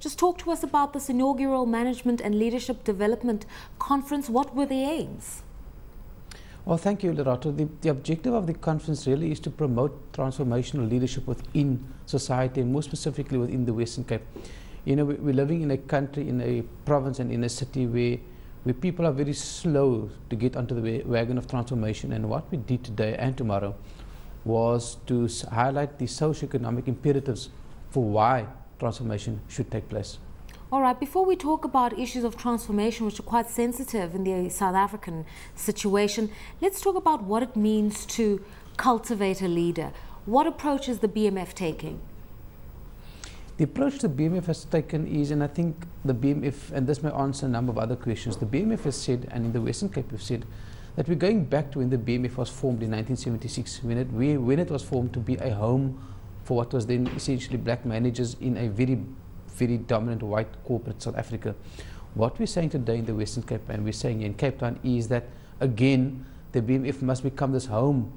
Just talk to us about this inaugural Management and Leadership Development Conference. What were the aims? Well, thank you, Lerato. The objective of the conference really is to promote transformational leadership within society, and more specifically within the Western Cape. You know, we're living in a country, in a province and in a city where people are very slow to get onto the wagon of transformation. And what we did today and tomorrow was to highlight the socio-economic imperatives for why transformation should take place. All right, before we talk about issues of transformation, which are quite sensitive in the South African situation, let's talk about what it means to cultivate a leader. What approach is the BMF taking? The approach the BMF has taken is, and I think the BMF, and this may answer a number of other questions, the BMF has said, and in the Western Cape we've said, that we're going back to when the BMF was formed in 1976, when it was formed to be a home for what was then essentially black managers in a very dominant white corporate South Africa. What we're saying today in the Western Cape, and we're saying in Cape Town, is that again the BMF must become this home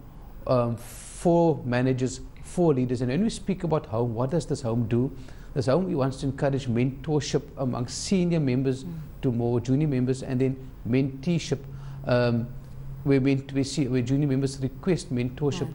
for managers, for leaders. And when we speak about home, what does this home do? This home wants to encourage mentorship among senior members to more junior members, and then menteeship, where junior members request mentorship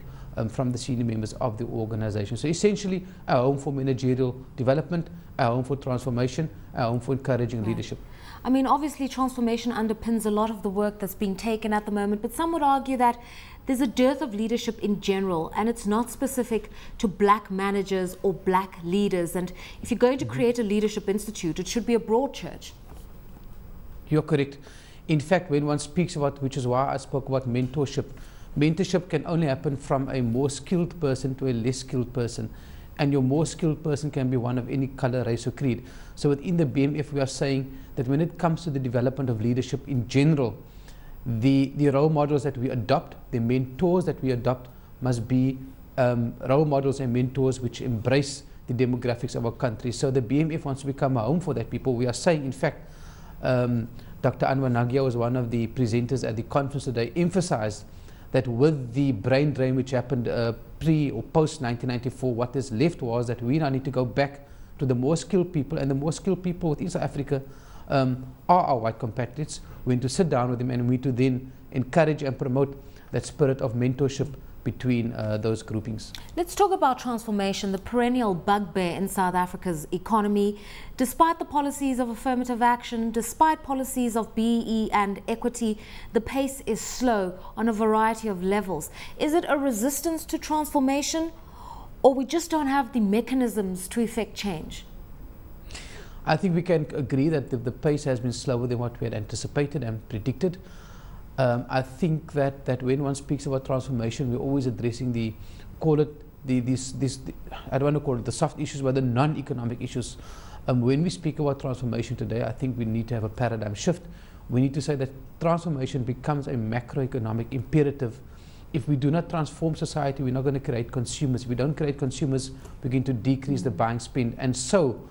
from the senior members of the organization. So essentially a home for managerial development, a home for transformation, a home for encouraging leadership. I mean, obviously transformation underpins a lot of the work that's being taken at the moment, but some would argue that there's a dearth of leadership in general, and it's not specific to black managers or black leaders. And if you're going to create a leadership institute, it should be a broad church. You're correct. In fact, when one speaks about, which is why I spoke about mentorship, mentorship can only happen from a more skilled person to a less skilled person. And your more skilled person can be one of any color, race or creed. So within the BMF we are saying that when it comes to the development of leadership in general, the role models that we adopt, the mentors that we adopt must be role models and mentors which embrace the demographics of our country. So the BMF wants to become a home for that people. We are saying, in fact, Dr. Anwar Nagia was one of the presenters at the conference today, emphasized that with the brain drain which happened pre or post 1994, what is left was that we now need to go back to the more skilled people, and the more skilled people within South Africa are our white compatriots. We need to sit down with them, and we need to then encourage and promote that spirit of mentorship between those groupings. Let's talk about transformation, the perennial bugbear in South Africa's economy. Despite the policies of affirmative action, despite policies of BEE and equity, the pace is slow on a variety of levels. Is it a resistance to transformation, or we just don't have the mechanisms to effect change? I think we can agree that the pace has been slower than what we had anticipated and predicted. I think that when one speaks about transformation, we're always addressing I don't want to call it the soft issues, but the non-economic issues. When we speak about transformation today, I think we need to have a paradigm shift. We need to say that transformation becomes a macroeconomic imperative. If we do not transform society, we're not going to create consumers. If we don't create consumers, we're going to decrease the buying spend. And so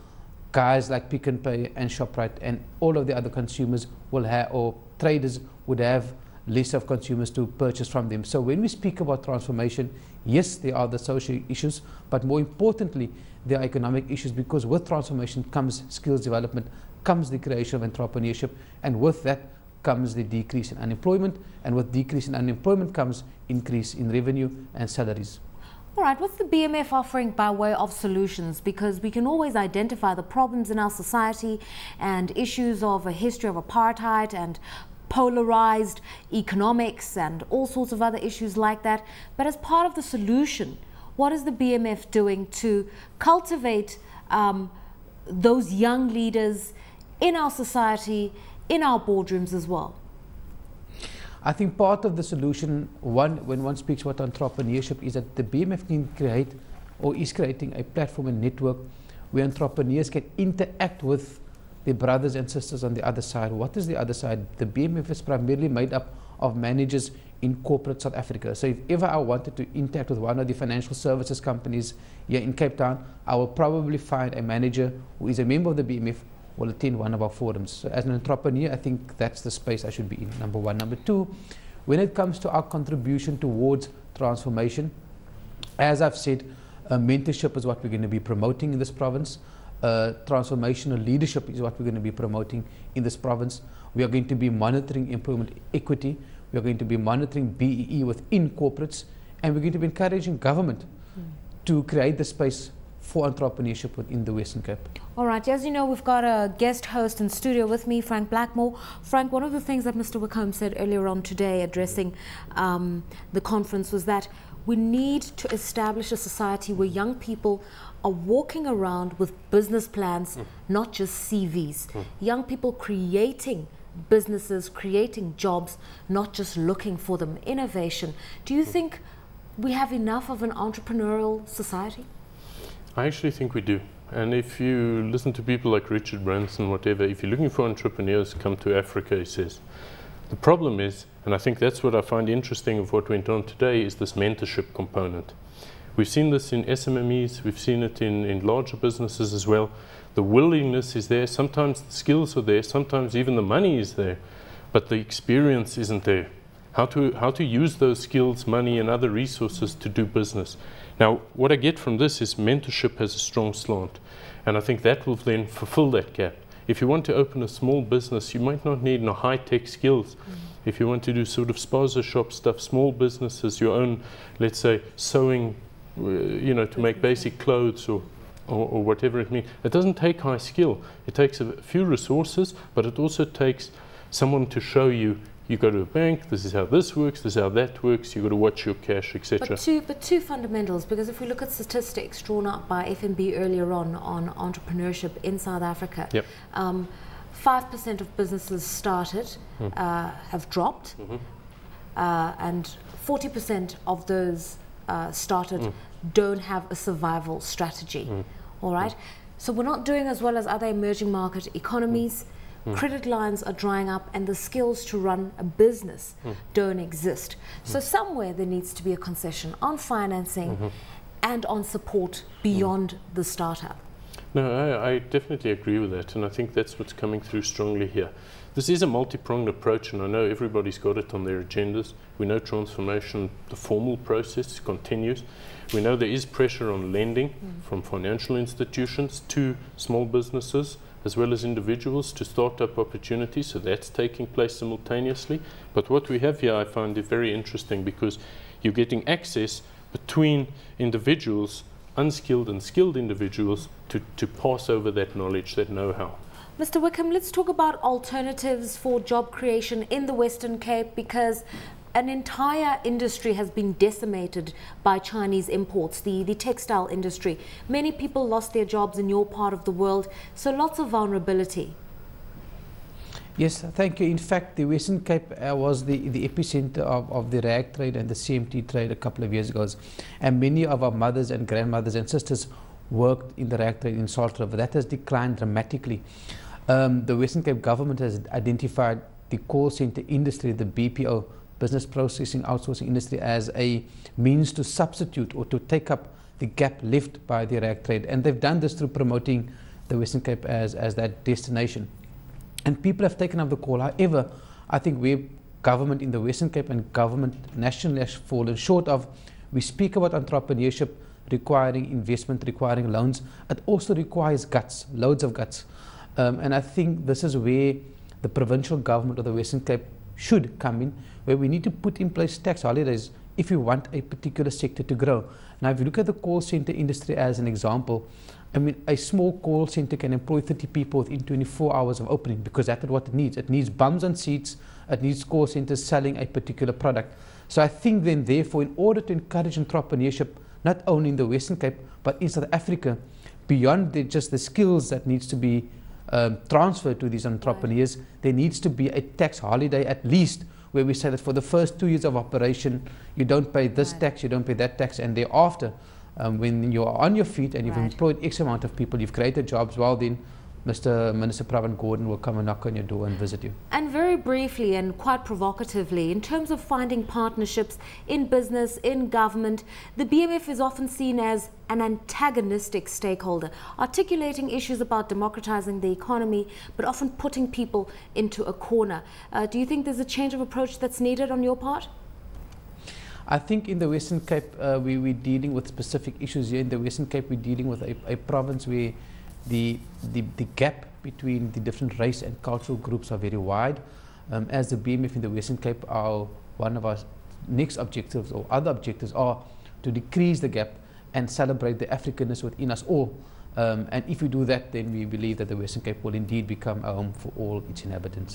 guys like Pick n Pay and Shoprite and all of the other consumers will have, or traders would have, less of consumers to purchase from them. So when we speak about transformation, yes, there are the social issues, but more importantly, there are economic issues, because with transformation comes skills development, comes the creation of entrepreneurship, and with that comes the decrease in unemployment, and with decrease in unemployment comes increase in revenue and salaries. All right, what's the BMF offering by way of solutions? Because we can always identify the problems in our society and issues of a history of apartheid and polarized economics and all sorts of other issues like that. But as part of the solution, what is the BMF doing to cultivate those young leaders in our society, in our boardrooms as well? I think part of the solution, when one speaks about entrepreneurship, is that the BMF can create, or is creating, a platform and network where entrepreneurs can interact with their brothers and sisters on the other side. What is the other side? The BMF is primarily made up of managers in corporate South Africa. So if ever I wanted to interact with one of the financial services companies here in Cape Town, I will probably find a manager who is a member of the BMF, will attend one of our forums. So as an entrepreneur, I think that's the space I should be in, number one. Number two, when it comes to our contribution towards transformation, as I've said, mentorship is what we're going to be promoting in this province. transformational leadership is what we're going to be promoting in this province. We are going to be monitoring employment equity. We are going to be monitoring BEE within corporates, and we're going to be encouraging government to create the space for entrepreneurship within the Western Cape. All right, as you know, we've got a guest host in studio with me, Frank Blackmore. Frank, one of the things that Mr. Wicomb said earlier on today addressing the conference was that we need to establish a society where young people are walking around with business plans, not just CVs. Young people creating businesses, creating jobs, not just looking for them. Innovation. Do you think we have enough of an entrepreneurial society? I actually think we do. And if you listen to people like Richard Branson, whatever, if you're looking for entrepreneurs, come to Africa, he says. The problem is, and I think that's what I find interesting of what went on today, is this mentorship component. We've seen this in SMMEs, we've seen it in larger businesses as well. The willingness is there, sometimes the skills are there, sometimes even the money is there, but the experience isn't there. How to use those skills, money and other resources to do business. Now, what I get from this is mentorship has a strong slant, and I think that will then fulfill that gap. If you want to open a small business, you might not need high-tech skills. If you want to do sort of spaza shop stuff, small businesses, your own, let's say, sewing, to make basic clothes or whatever it means, it doesn't take high skill. It takes a few resources, but it also takes someone to show you. You go to a bank, this is how this works, this is how that works, you've got to watch your cash, etc. But two fundamentals, because if we look at statistics drawn up by FNB earlier on entrepreneurship in South Africa, 5% of businesses started have dropped, and 40% of those started don't have a survival strategy. All right? So we're not doing as well as other emerging market economies. Credit lines are drying up and the skills to run a business don't exist. So somewhere there needs to be a concession on financing and on support beyond the startup. No, I definitely agree with that, and I think that's what's coming through strongly here. This is a multi-pronged approach, and I know everybody's got it on their agendas. We know transformation, the formal process continues. We know there is pressure on lending from financial institutions to small businesses, as well as individuals, to start up opportunities, so that's taking place simultaneously. But what we have here, I find it very interesting, because you're getting access between individuals, unskilled and skilled individuals, to pass over that knowledge, that know-how. Mr. Wicomb, let's talk about alternatives for job creation in the Western Cape, because an entire industry has been decimated by Chinese imports, the textile industry. Many people lost their jobs in your part of the world, so lots of vulnerability. Yes, thank you. In fact, the Western Cape was the epicenter of the rag trade and the CMT trade a couple of years ago. And many of our mothers and grandmothers and sisters worked in the rag trade in Salt River. That has declined dramatically. The Western Cape government has identified the call center industry, the BPO, business processing outsourcing industry, as a means to substitute or to take up the gap left by the rag trade, and they've done this through promoting the Western Cape as that destination, and people have taken up the call. However, I think where government in the Western Cape and government nationally has fallen short of, we speak about entrepreneurship requiring investment, requiring loans. It also requires guts, loads of guts, and I think this is where the provincial government of the Western Cape should come in, where we need to put in place tax holidays if you want a particular sector to grow. Now, if you look at the call center industry as an example, I mean, a small call center can employ 30 people within 24 hours of opening, because that's what it needs. It needs bums on seats, it needs call centers selling a particular product. So I think then, therefore, in order to encourage entrepreneurship, not only in the Western Cape, but in South Africa, beyond just the skills that needs to be transferred to these entrepreneurs, there needs to be a tax holiday at least, where we say that for the first 2 years of operation, you don't pay this tax, you don't pay that tax, and thereafter, when you're on your feet and you've employed X amount of people, you've created jobs, well then, Mr. Minister Pravin Gordhan will come and knock on your door and visit you. And very briefly and quite provocatively, in terms of finding partnerships in business, in government, the BMF is often seen as an antagonistic stakeholder, articulating issues about democratizing the economy, but often putting people into a corner. Do you think there's a change of approach that's needed on your part? I think in the Western Cape, we're dealing with specific issues here. In the Western Cape, we're dealing with a province where the gap between the different race and cultural groups are very wide. As the BMF in the Western Cape, one of our next objectives or other objectives are to decrease the gap and celebrate the Africanness within us all. And if we do that, then we believe that the Western Cape will indeed become a home for all its inhabitants.